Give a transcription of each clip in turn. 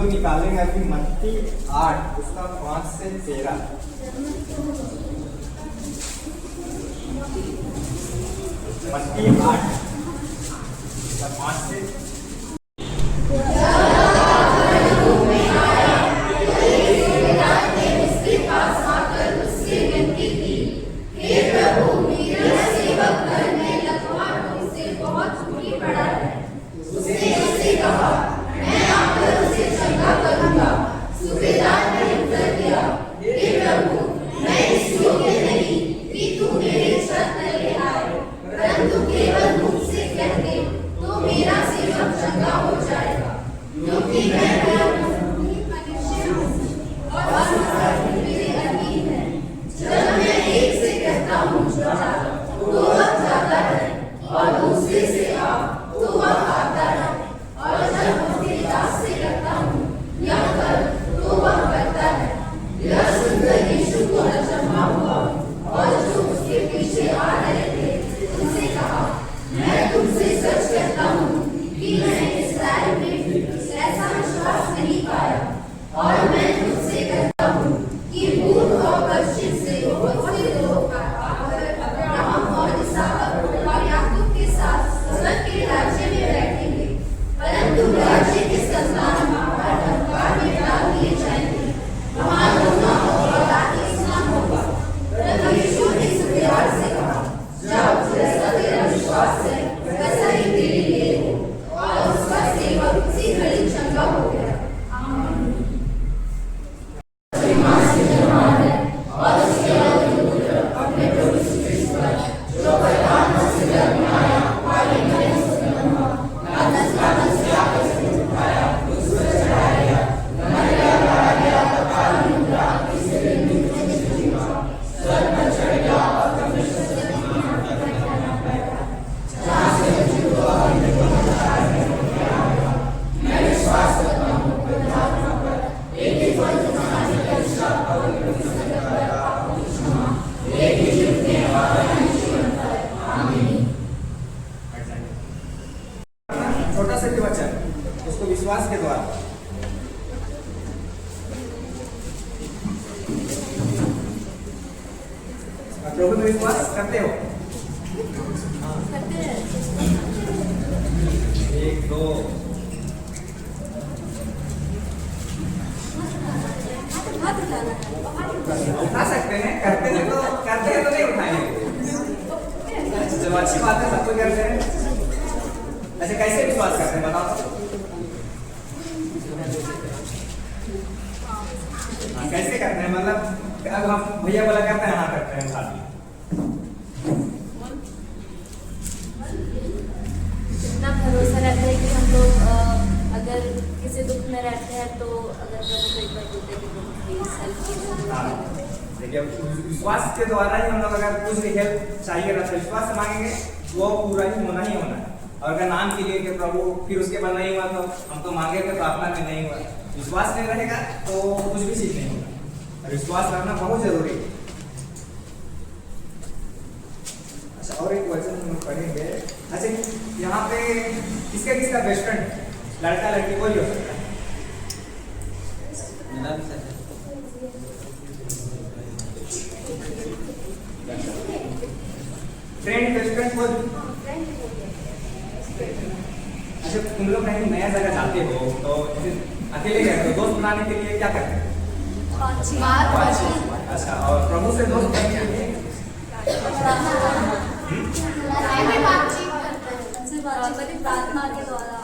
लोग निकालेंगे अभी मत्ती 8 उसका 5 से 13। मत्ती 8 उसका 5 से छोटा सा वचन उसको विश्वास के द्वारा प्रभु में विश्वास करते हो? करते हैं। 1 2 उठा सकते हैं, करते हैं तो नहीं उठाएंगे। जब अच्छी बात है सब तो करते हैं। अच्छा कैसे विश्वास करते हैं बताओ? कैसे करते हैं मतलब अब हम भैया बोला करते हैं, हाँ करते हैं साथ में। इतना भरोसा रहता है कि हम लोग अगर किसी दुख में रहते हैं तो अगर प्रभु को एक बार बोलते हैं कि देखिए विश्वास के द्वारा ही हम लोग अगर कुछ भी हेल्प चाहिए रहता है विश्वास से मांगेंगे वो पूरा ही होना है। और अगर नाम के लिए कि प्रभु फिर उसके बाद नहीं हुआ तो हम तो मांगे थे प्रार्थना में नहीं हुआ, विश्वास नहीं रहेगा तो कुछ भी चीज नहीं होगा। विश्वास करना बहुत जरूरी है। अच्छा और एक वचन हम पढ़ेंगे। अच्छा यहाँ पे किसका बेस्ट फ्रेंड लड़का लड़की कोई हो सकता है? फ्रेंड बेस्ट फ्रेंड कोई? अच्छा तुम लोग कहीं नया जगह जाते हो तो अकेले गए तो दोस्त बनाने के लिए क्या करते हैं? अच्छा और प्रभु से दोस्त बनने के लिए प्रार्थना के द्वारा।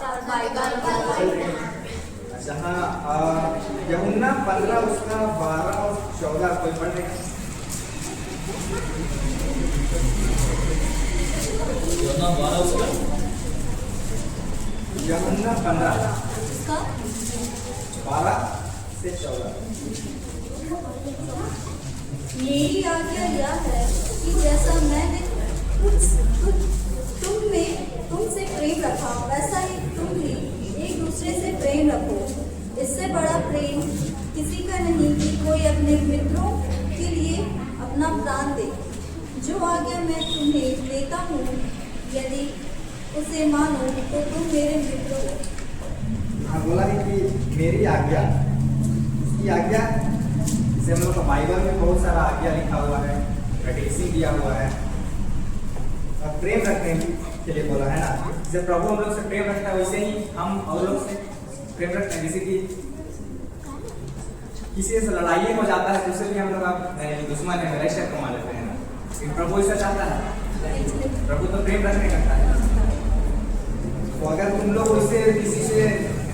अच्छा हाँ यूहन्ना 15 उसका 12 और 14 कोई पढ़ लेगा? यूहन्ना 12 उसका यूहन्ना 15 12 से 14। मेरी आज्ञा यह है कि जैसा मैंने तुमसे प्रेम रखा वैसा ही तुम भी एक दूसरे से प्रेम रखो। इससे बड़ा प्रेम किसी का नहीं कि कोई अपने मित्रों के लिए अपना प्राण दे। जो आज्ञा मैं तुम्हें देता हूँ यदि उसे मानो तो तुम मेरे मित्र हो। हाँ बोला है कि मेरी आज्ञा, इसकी आज्ञा, जैसे हम लोग का बाइबल में बहुत सारा आज्ञा लिखा हुआ है, रेडिएशन दिया हुआ है, और प्रेम रखने के लिए बोला है ना। जैसे प्रभु हम लोग से प्रेम रखता है वैसे ही हम और लोग से प्रेम रखते हैं। जैसे कि किसी से लड़ाई हो जाता है तो उसे भी हम लोग दुश्मन है मेरा शक कमा लेते हैं ना, लेकिन प्रभु ऐसा चाहता है, प्रभु तो प्रेम रखने करता है। तो अगर तुम लोग उससे किसी से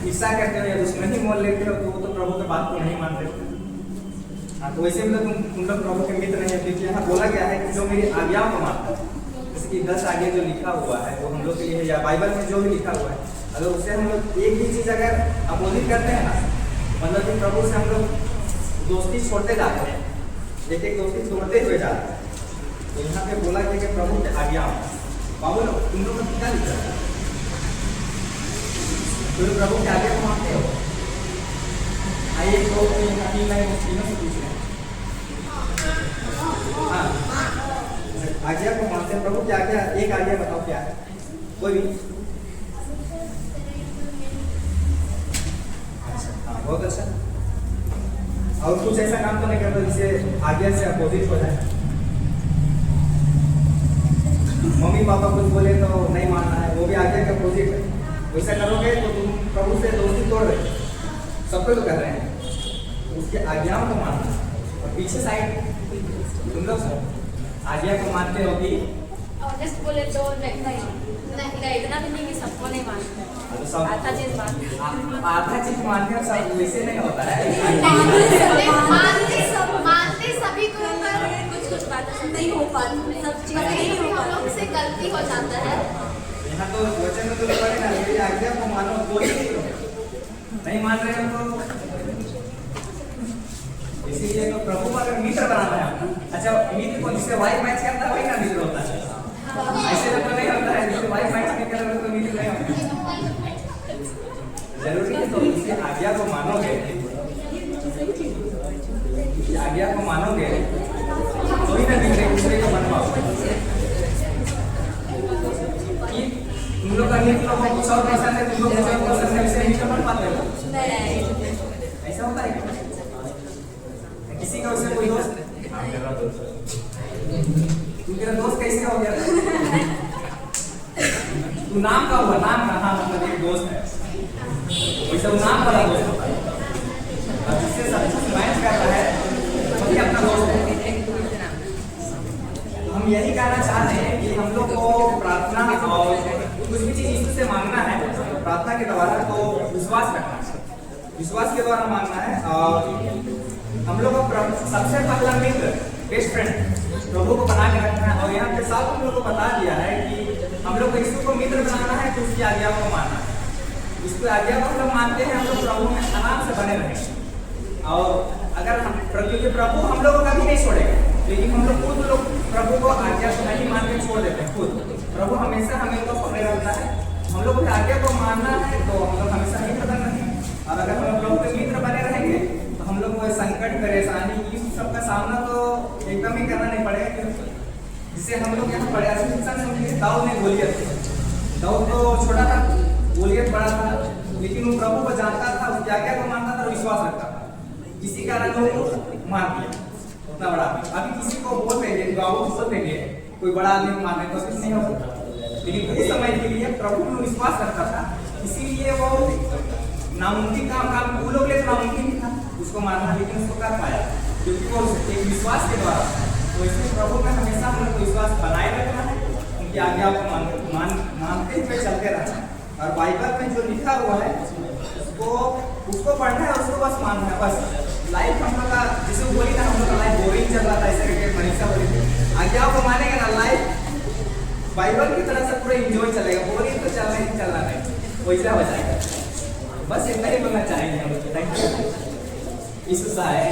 ईर्ष्या करते हो या दुश्मनी मोल लेते हो तो वो तो प्रभु की बात को नहीं मानते। हाँ, तो वैसे मतलब तुम लोग प्रभु के मित्र नहीं है, क्योंकि यहाँ बोला गया है कि जो मेरी आज्ञाओं को मानता है, जैसे कि 10 आज्ञा जो लिखा हुआ है वो हम लोग के लिए है, या बाइबल में जो भी लिखा हुआ है, अगर उससे हम लोग एक ही चीज़ अगर अपोजिट करते हैं ना, मतलब कि प्रभु से हम लोग दोस्ती छोड़ते जाते हैं, एक एक दोस्ती तोड़ते हुए जाते हैं। तो यहाँ पे बोला गया कि प्रभु की आज्ञा बाबू लोग तुम लोग का क्या लिखा है, तुम प्रभु की आज्ञा को मानते हो? आइए तो तीन लाइन तीनों से पूछ रहे हैं। हाँ, आज्ञा को मानते हैं, प्रभु की आज्ञा, एक आज्ञा बताओ क्या है, कोई भी? हाँ, बहुत अच्छा। और कुछ ऐसा काम तो नहीं करता जिससे आज्ञा से अपोजिट हो जाए? मम्मी पापा कुछ बोले तो नहीं मानना है, वो भी आज्ञा के अपोजिट है। वैसा करोगे तो तुम प्रभु से दोस्ती तोड़ रहे, सब कोई तो कर रहे हैं। उसके आज्ञाओं को मानना, और पीछे साइड तुम लोग आज्ञा को मानते हो कि ऑनेस्ट बोले तो नहीं, इतना भी नहीं कि सबको नहीं मानते, आधा चीज मानते हैं। आधा चीज मानते हैं, सब वैसे नहीं होता है। मानते सभी को, पर कुछ बातें नहीं हो पाती, सब चीजें नहीं हो पाती, हम लोग से गलती हो जाता है। यहाँ तो वचन में तो पढ़े ना, मेरी आज्ञा को मानो तो ही नहीं मान रहे हो तो इसीलिए तो प्रभु को अगर मित्र बनाना है, अच्छा मित्र को जिससे वाइफ मैच करता है वही ना मित्र होता है, ऐसे तो नहीं होता है जिससे वाइफ मैच नहीं कर रहे तो मित्र नहीं होता। जरूरी है तो इसकी आज्ञा को मानोगे, आज्ञा को मानोगे तो ही ना मित्र दूसरे को मान पाओगे। तुम लोग का मित्र को कुछ और पसंद है, तुम लोग कुछ और पसंद है, इससे मित्र बन पाते हो? ऐसा होता है किसी का उससे कोई दोस्त? तू तेरा दोस्त कैसे हो गया? तू नाम का हुआ, नाम का, हाँ मतलब एक दोस्त है, वैसे वो नाम वाला दोस्त होता है, और जिससे सब कुछ मैच कर रहा है वही अपना दोस्त है। तो हम यही कहना चाहते हैं कि हम लोग को प्रार्थना और कुछ भी चीज यीशु से मांगना है, प्रार्थना के द्वारा तो विश्वास रखना है, विश्वास के द्वारा मांगना है। और हम लोग को सबसे पहला मित्र, बेस्ट फ्रेंड प्रभु को बना के रखना है। और यहाँ पे साथ हम लोग को बता दिया है कि हम लोग को यीशु को मित्र बनाना है तो उसकी आज्ञा को मानना है। उसकी आज्ञा को हम लोग मानते हैं, हम लोग प्रभु में आराम से बने रहेंगे। और अगर हम, क्योंकि प्रभु हम लोग को कभी नहीं छोड़ेगा, लेकिन हम लोग खुद लोग प्रभु को आज्ञा को नहीं मान के छोड़ देते हैं खुद। प्रभु हमेशा हमें तो पकड़े रखना है, हम लोग की आज्ञा को मानना है, तो हम लोग हमेशा मित्र बन रहे हैं। और अगर हम लोग के मित्र बने रहेंगे तो हम लोग को संकट परेशानी इस सब का सामना तो एकदम ही करना नहीं पड़ेगा। जिससे हम लोग यहाँ बड़े दाऊद ने गोलियत, दाऊद तो छोटा था, गोलियत बड़ा था, लेकिन वो प्रभु को जानता था, उसकी आज्ञा को मानता था, विश्वास रखता था, इसी कारण वो मान दिया उतना बड़ा आदमी। अभी किसी को बोल देंगे, बाबू बोल देंगे कोई बड़ा आदमी को मारने तो कुछ नहीं हो सकता, लेकिन कुछ समय के लिए प्रभु में विश्वास रखता था, इसीलिए वो नामुमकिन काम वो लोग लिए तो नामुमकिन ही था उसको मारना, लेकिन उसको कर पाया क्योंकि वो एक विश्वास के द्वारा। तो इसलिए प्रभु में हमेशा हम लोग विश्वास बनाए रखना है, उनकी आज्ञा को मानते हुए चलते रहना है। और बाइबल में जो लिखा हुआ है उसको पढ़ना है, उसको बस मानना है। बस लाइफ हम लोग का, जिसे बोली ना हम लोग का लाइफ बोरिंग चल रहा था, ऐसे करके मनीषा बोली थी, आज्ञा को मानेंगे ना लाइफ बाइबल की तरह से पूरा इंजॉय चलेगा, बोरिंग तो चलना नहीं, वैसा हो जाएगा। बस इतना ही बोलना चाहेंगे हम लोग। Thank you. यीशु सहाय।